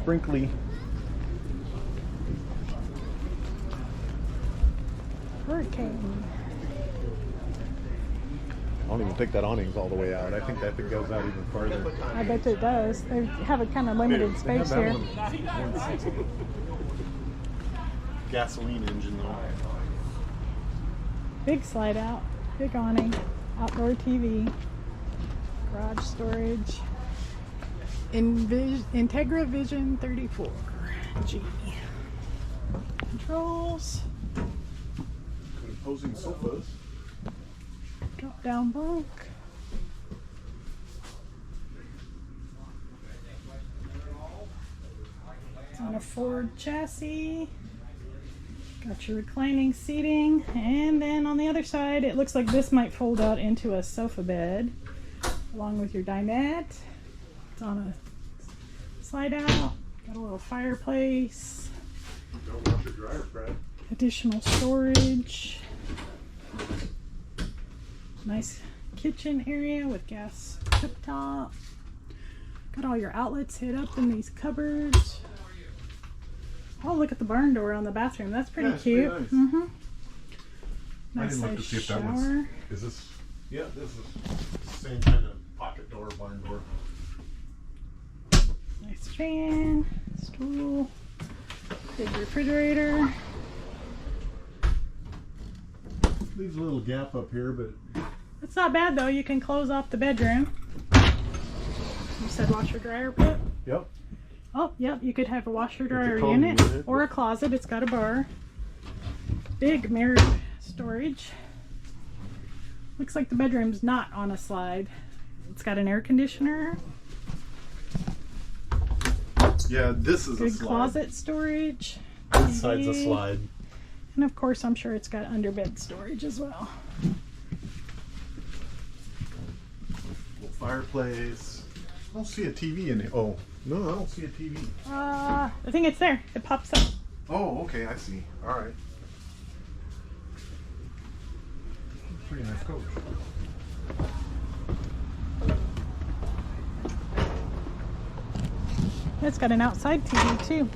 sprinkly. Hurricane. I don't even think that awning's all the way out. I think that thing goes out even farther. I bet it does. They have a kind of limited space here. Gasoline engine though. Big slide out. Big awning. Outdoor TV. Garage storage. Entegra Vision 34G. Controls. Imposing sofas. Drop down bunk. It's on a Ford chassis. Got your reclining seating, and then on the other side it looks like this might fold out into a sofa bed along with your dinette. It's on a slide out. Got a little fireplace. Don't wash your dryer, Fred. Additional storage. Nice kitchen area with gas cooktop. Got all your outlets hid up in these cupboards. Oh, look at the barn door on the bathroom. That's pretty cute. Pretty nice. Mm-hmm. I Nice didn't look to size see if that shower. one's. Is this? Yeah, this is the same kind of pocket door, barn door. Nice fan, stool, big refrigerator. Leaves a little gap up here, but It's not bad though. You can close off the bedroom. You said washer dryer put? yep. Oh, yep. You could have a washer dryer common unit unit. or a closet. It's got a bar. Big mirror storage. Looks like the bedroom's not on a slide. It's got an air conditioner. Yeah, this is a Good slide. closet storage. This side's a TV. slide. And of course, I'm sure it's got underbed storage as well. Little fireplace. I don't see a TV in here. Oh, no, I don't see a TV. I think it's there. It pops up. Oh, okay, I see. All right. Pretty nice coach. It's got an outside TV too.